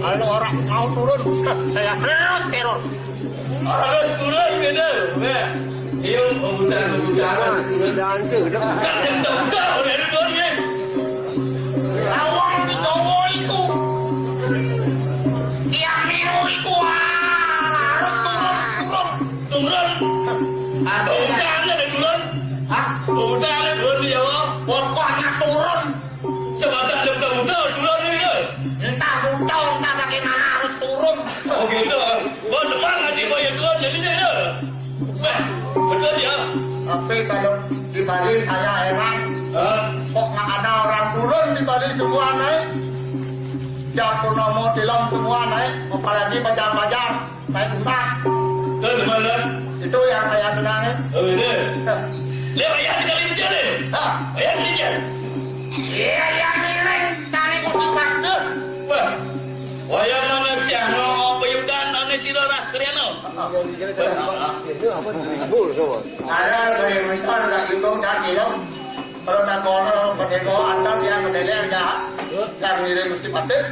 Kalau orang mau turun, saya harus teror. Harus turun gitu. Iya, pemutaran turun. Dan tu dah. Kan yang tahu dari turun ni. Lawang di cowok itu, yang biru itu harus turun. Turun. Pemutaran ada turun. Hah? Pemutaran ada turun di Jawa. Pokoknya turun. Sebab tak ada tahu turun ni ke? Entah buta, entah bagaimana harus turun. Oh gitu. Bos semangat di bayar turun jadi ni ke? Betul ya. Tapi kalau di Bali saya heran, kok nggak ada orang turun di Bali semua naik. Ya Purnomo Tilam semua naik, apalagi bajar-bajar naik unta. Terus mana? Itu yang saya senangi. Oh ini. Dia bayar di kali ni je. Hah? Bayar ni je. Iya yang miring cari musik pasir. Wah. Wayang mana siang no payudan ane sirara kriano. Itu apa? Bul semua. Ada dari Mister nggak hitung cari dong. Kalau nak kono berdeko antar dia mendelir nggak, yang miring mesti pasir.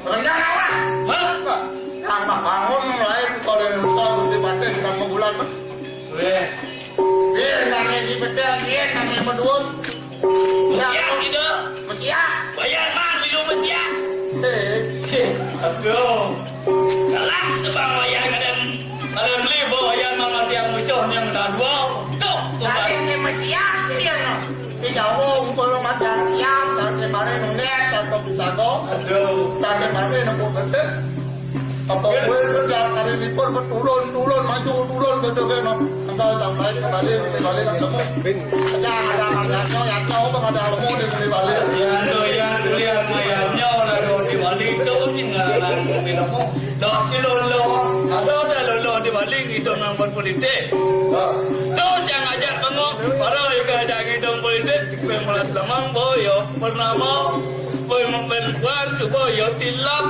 Rendah awak. Hah? Yang bangun lain kalau Mister mesti pasir sedang membulan. Dia nanya si betul, dia nanya berdua. Mesiak tidak? Mesiak. Bayar man minum mesiak. Aduh. Kalah sebab wayang kadang beli bawa wayang man mati yang musuh yang dah dua. Tuh. Tadi ni mesiak dia no. Di jauh kalau macam siap, dan kemarin nunggu, dan kopisago, Aduh. dan kemarin nunggu betul. Apa boleh kerja hari ini pun turun maju betul kan? Engkau sampai kembali nak temu. Jangan ada anaknya yang jauh ada lemu di Bali. Yang lihat ayamnya lah di Bali tu ni ngaran minum. Dah cilolo, ada lolo di Bali itu nang berpolitik. Tu jangan ajak tengok, para yang ajak hidung politik, pemulas lemang boyo, bernama boy membentuan suboyo tilap.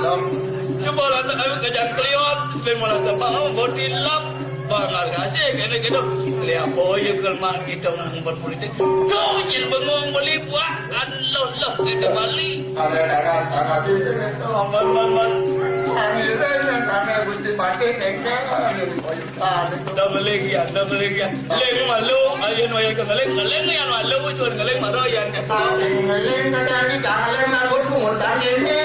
Supaya tak kejang keliot, pemulas lemang botilap. Bangal kasih kena kita lihat boyo kelemahan kita nang berpolitik. Tu jil bengong boleh buat lolo kita Bali. Ada itu. Man. Kami bukti pakai tengah. Dah melegian. Leng malu, ayun wayang keleng yang malu, usul keleng maru yang kata. Ngeleng kata ni jangan leng nak berpun tadi ni.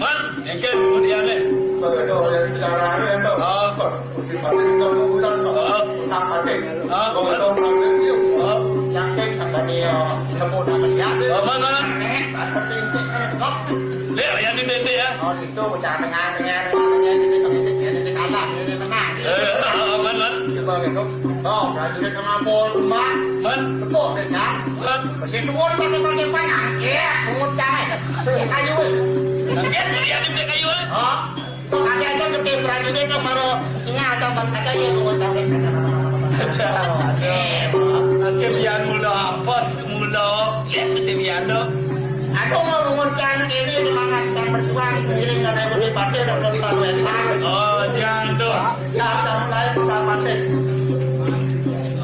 Man, jengkel kemudian ni. Betul yang cara ni apa? Bukti pakai kita bulan tak pakai. Kalau orang dia yang tek sampai ni lemu nama dia. Mana? Seperti ini. Lihat yang ni bete ya. Oh itu cara dengar ini kalah ini menang. Man. Coba gitu. Oh, prajurit mengampun rumah. Man. Betul kan? Mesin turun pakai panah. Ya, pungut cahaya. Kayu. Lihat ni kayu. Oh, ada aja gede prajurit tu baru ingat atau kata dia pungut cahaya. Sebian mula apa mula. Lihat sebian tu. Aku mau mengucapkan ini semangat dan berjuang sendiri karena ibu partai dan selalu enak. Oh, jangan tu. Ya, kita mulai pertama sih.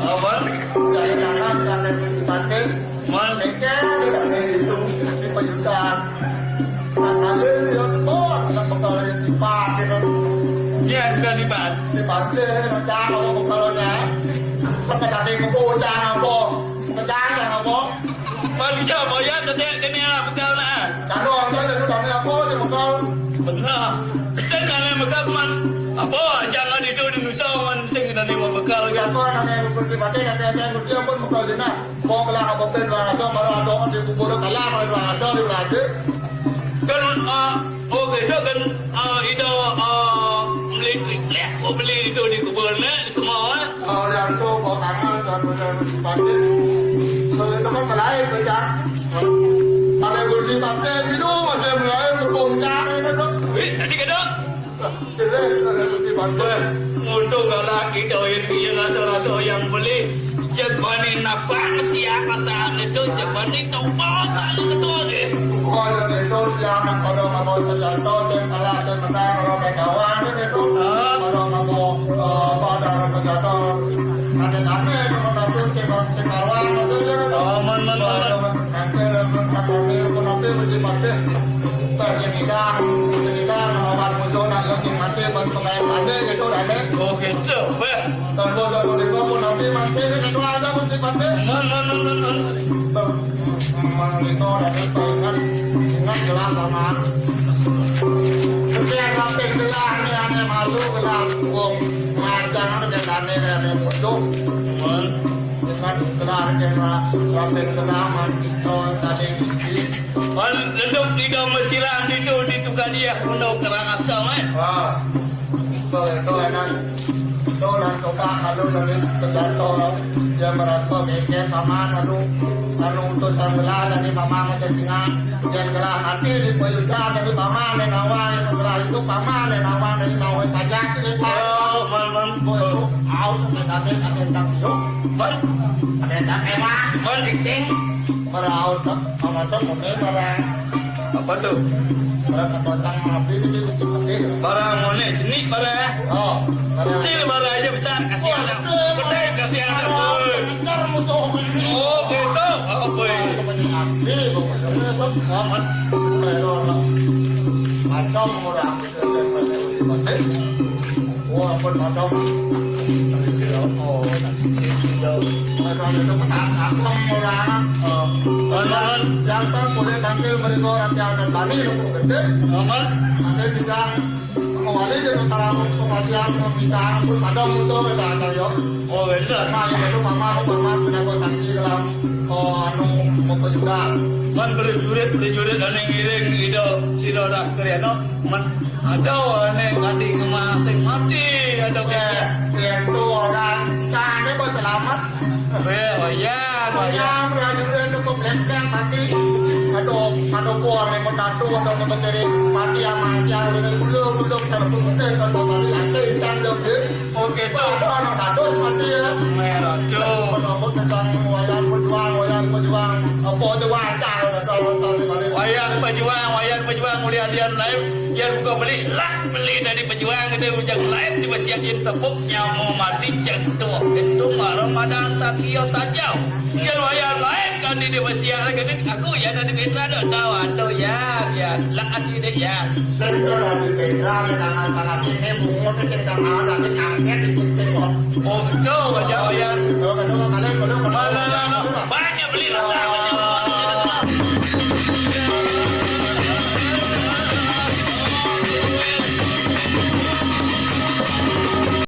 Apa? Dari kanan karena ibu partai. Man. Mereka tidak ada itu si penyusupan. Makanya dia tuh anak bekal yang dipakai kan. Jangan kasihan. Dipakai macam apa bekalnya. Sampai tadi mengucap apa. Menjangan apa. Manusia bayar sedek kini bekal nak. Kalau orang jadi dami apa sih bekal. Benar. Sen nak bekal man. Apa jangan itu di Nusa man sing dan lima bekal kan. Apa namanya bukti pakai kata bukti pun bekal jena. Mau kelar apa pun bahasa baru ada orang di kubur kalah baru bahasa di lagi. Kan gitu kan itu beli itu di kubur ni semua. Orang tu bawa tangan dan bukti pakai. Kalau itu kan mulai belajar. Kalau bukti pakai itu masih mulai berpungkar itu tu. Nanti kena. Jadi bukti pakai. Untuk kalau kita yang rasa-rasa yang beli jebani nafas siapa saat itu jebani tahu bahasa itu lagi. Kalau itu siapa kalau mau terjatuh dan kalah dan menang orang kawan itu. Kalau mau pada orang terjatuh. Ada nama itu sebab sekarang maksudnya. Man. Nanti pun mesti mati. Tapi kita melawan musuh nak yang mati bantu main pandai gitu dah. Oh gitu, weh. Kalau saya boleh pun nanti mati itu aja mesti mati. Itu ada ingat gelang paman. Setiap sampai gelang ni ada malu gelang wong macam ada dana ada musuh. Ingat gelang kena sampai gelang itu tali ini. Lenduk tidak mesiram di tukar dia kuno kerang asam Itu enak. Itu dan tukar kalau dari sejatuh dia merasa kekeh paman lalu untuk sambil jadi paman macam tinggal dan gelang hati di payuja jadi paman dan awal itu gelang itu paman dan awal dari nawai pajak ini paman itu out ada tang yuk ada tang emak sing meraus sama tu mungkin barang apa tuh? barang ketotang api itu untuk api Barang mana jenis barang? oh Kecil barang aja besar kasih anak gede kasih anak boy. Ntar musuh Oh gitu, apa boy? api Muhammad. Macam orang wah pun macam oh macam itu macam orang Muhammad. yang tak boleh panggil mereka orang yang ada tani itu gede Muhammad. ada juga mengawali jadi antara pengajian meminta pun ada musuh ada yo Oh gitu. mama itu mama punya saksi dalam anu mau juga Man beli jurit dan yang ngiring itu si dodak kerana man ada yang ngadi ngemasing mati ada kayak itu orang canggih berselamat wayan yang berada di kompleks mati ada kuar yang bertatu atau menteri mati yang belum terpukul dan kembali lagi yang lebih oke orang satu mati ya merah cuy rambut tentang wayang pejuang apa juang cah wayang pejuang mulia dia lain yang buka beli dari pejuang itu ujang lain di besian dia tepuk nyamu mati jatuh itu Ramadan satyo saja yang wayang lain kan di besian lagi aku ya dari Petra ada tahu atau ya lah hati deh ya sendiri dari Petra di tangan ini bunga kesenjangan tapi canggih di titik oh itu wajah wayang kalau kalian